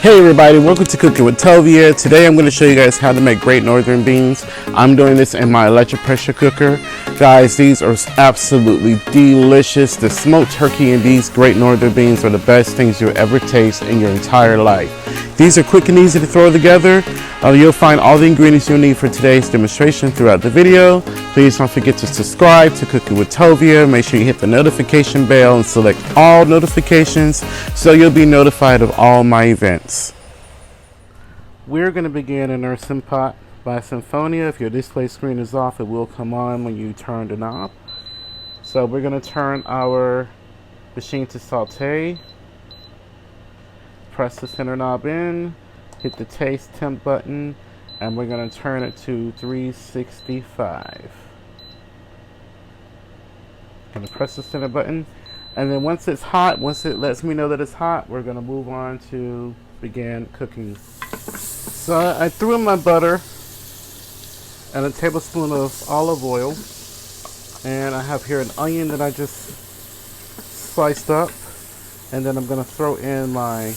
Hey everybody, welcome to Cooking with Tovia. Today I'm going to show you guys how to make Great Northern Beans. I'm doing this in my electric pressure cooker. Guys, these are absolutely delicious. The smoked turkey and these Great Northern Beans are the best things you'll ever taste in your entire life. These are quick and easy to throw together. You'll find all the ingredients you'll need for today's demonstration throughout the video. Please don't forget to subscribe to Cooking with Tovia. Make sure you hit the notification bell and select all notifications so you'll be notified of all my events. We're going to begin in our Instantpot by Symphonia. If your display screen is off, it will come on when you turn the knob. So we're going to turn our machine to saute. Press the center knob in, hit the taste temp button, and we're going to turn it to 365. Going to press the center button, and then once it's hot, once it lets me know that it's hot, we're going to move on to begin cooking. So I threw in my butter and a tablespoon of olive oil, and I have here an onion that I just sliced up, and then I'm going to throw in my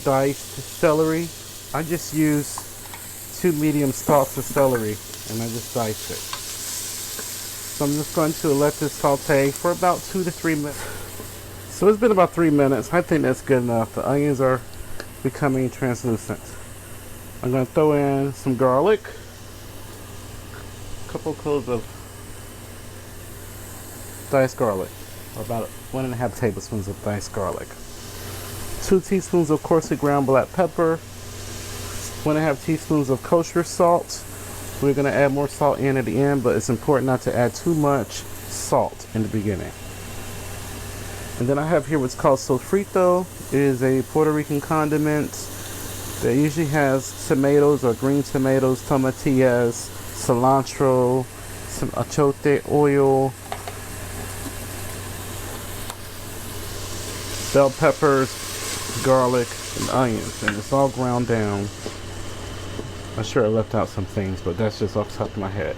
diced celery. I just use 2 medium stalks of celery and I just dice it. So I'm just going to let this saute for about 2 to 3 minutes. So it's been about 3 minutes. I think that's good enough. The onions are becoming translucent. I'm going to throw in some garlic, a couple cloves of diced garlic, or about 1.5 tablespoons of diced garlic. 2 teaspoons of coarsely ground black pepper, 1.5 teaspoons of kosher salt. We're going to add more salt in at the end, but it's important not to add too much salt in the beginning. And then I have here what's called sofrito. It is a Puerto Rican condiment that usually has tomatoes or green tomatoes, tomatillas, cilantro, some achote oil, bell peppers, garlic, and onions, and it's all ground down. I'm sure I left out some things, but that's just off the top of my head.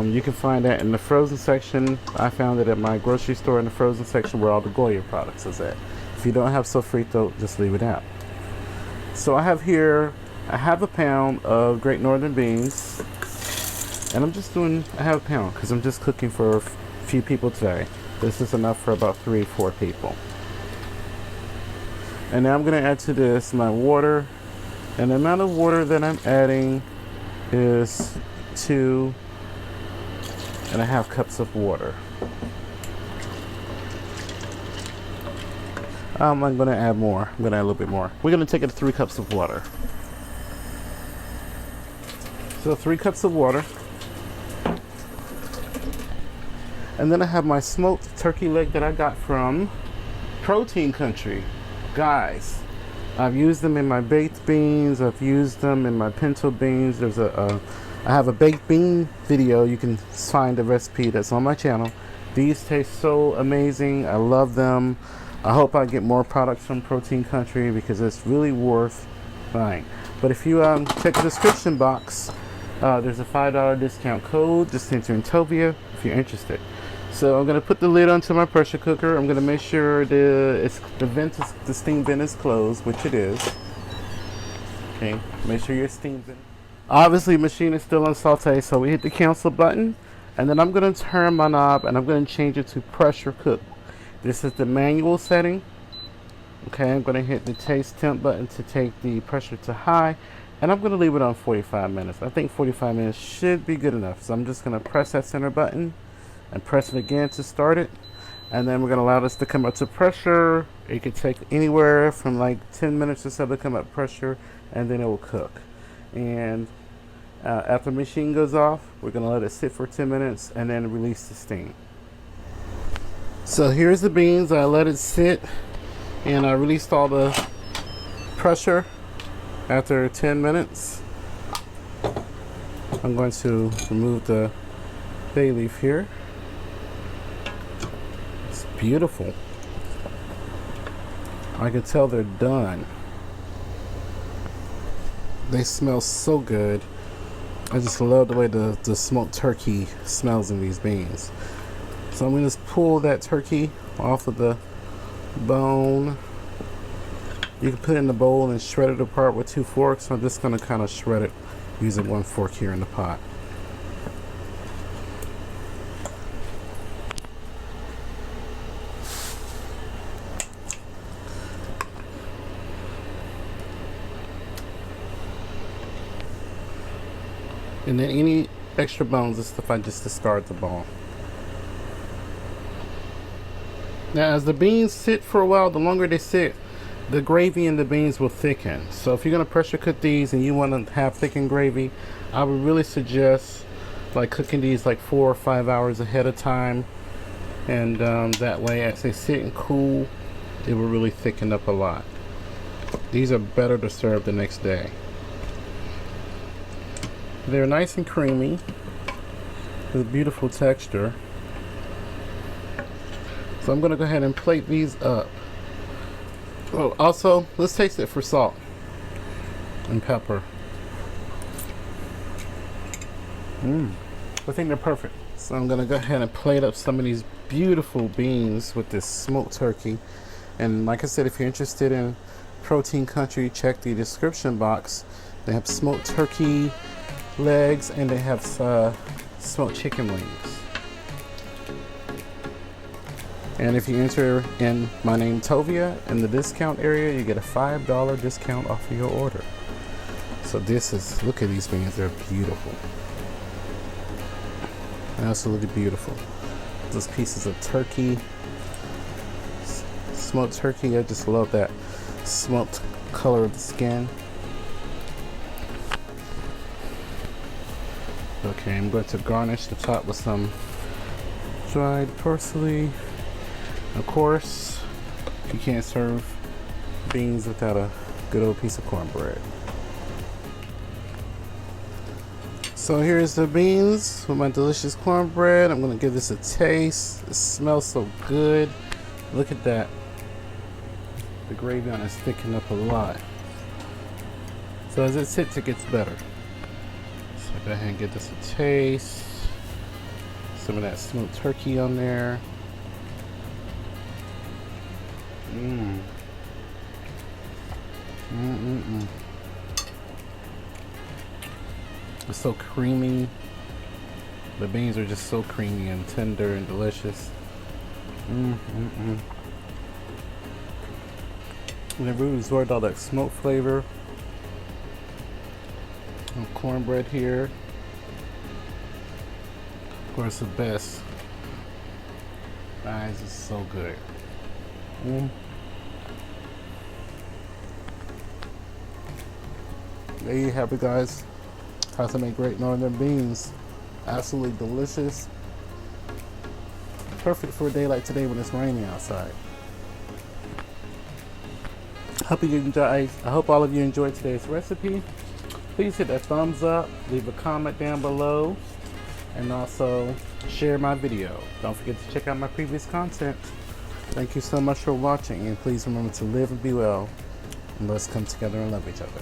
You can find that in the frozen section. I found it at my grocery store in the frozen section where all the Goya products is at. If you don't have sofrito, just leave it out. So I have here a ½ pound of Great Northern Beans, and I'm just doing a ½ pound because I'm just cooking for a few people today. This is enough for about 3-4 people. And now I'm going to add to this my water, and the amount of water that I'm adding is 2.5 cups of water. I'm going to add more. I'm going to add a little bit more. We're going to take it to 3 cups of water. So 3 cups of water. And then I have my smoked turkey leg that I got from Protein Country. Guys, I've used them in my baked beans. I've used them in my pinto beans. There's I have a baked bean video. You can find the recipe that's on my channel. These taste so amazing. I love them. I hope I get more products from Protein Country because it's really worth buying. But if you check the description box, there's a $5 discount code. Just enter in Tovia if you're interested. So I'm going to put the lid onto my pressure cooker. I'm going to make sure the steam vent is closed, which it is. Okay, make sure your steam vent. Obviously, the machine is still on saute, so we hit the cancel button, and then I'm going to turn my knob and I'm going to change it to pressure cook. This is the manual setting. Okay, I'm going to hit the taste temp button to take the pressure to high, and I'm going to leave it on 45 minutes. I think 45 minutes should be good enough. So I'm just going to press that center button and press it again to start it, and then we're going to allow this to come up to pressure. It could take anywhere from like 10 minutes or so to come up pressure, and then it will cook. And after the machine goes off, we're going to let it sit for 10 minutes and then release the steam. So here's the beans. I let it sit and I released all the pressure after 10 minutes. I'm going to remove the bay leaf here. It's beautiful. I can tell they're done. They smell so good. I just love the way the smoked turkey smells in these beans. So I'm going to pull that turkey off of the bone You can put it in the bowl and shred it apart with 2 forks. I'm just going to kind of shred it using 1 fork here in the pot. And then any extra bones and stuff, I just discard the bone. Now, as the beans sit for a while, the longer they sit, the gravy in the beans will thicken. So if you're going to pressure cook these and you want to have thickened gravy, I would really suggest like cooking these like 4 or 5 hours ahead of time. And that way, as they sit and cool, it will really thicken up a lot. These are better to serve the next day. They're nice and creamy with a beautiful texture. So I'm going to go ahead and plate these up. Oh, also, let's taste it for salt and pepper. I think they're perfect. So I'm going to go ahead and plate up some of these beautiful beans with this smoked turkey. And like I said, if you're interested in Protein Country, check the description box. They have smoked turkey legs and they have smoked chicken wings. And if you enter in my name Tovia in the discount area, you get a $5 discount off of your order. So this is, look at these beans, they're beautiful. Absolutely beautiful. Those pieces of turkey, smoked turkey, I just love that smoked color of the skin. Okay, I'm going to garnish the top with some dried parsley. Of course, you can't serve beans without a good old piece of cornbread. So here's the beans with my delicious cornbread. I'm gonna give this a taste. It smells so good. Look at that. The gravy on it is thickening up a lot. So as it sits, it gets better. So go ahead and give this a taste. Some of that smoked turkey on there. It's so creamy. The beans are just so creamy and tender and delicious. And they've really absorbed all that smoke flavor. And cornbread here. Of course, the best. Guys, it's so good. There you have it, guys. How to make great northern beans. Absolutely delicious. Perfect for a day like today when it's raining outside. I hope all of you enjoyed today's recipe. Please hit that thumbs up, leave a comment down below, and also share my video. Don't forget to check out my previous content. Thank you so much for watching, and please remember to live and be well, and let's come together and love each other.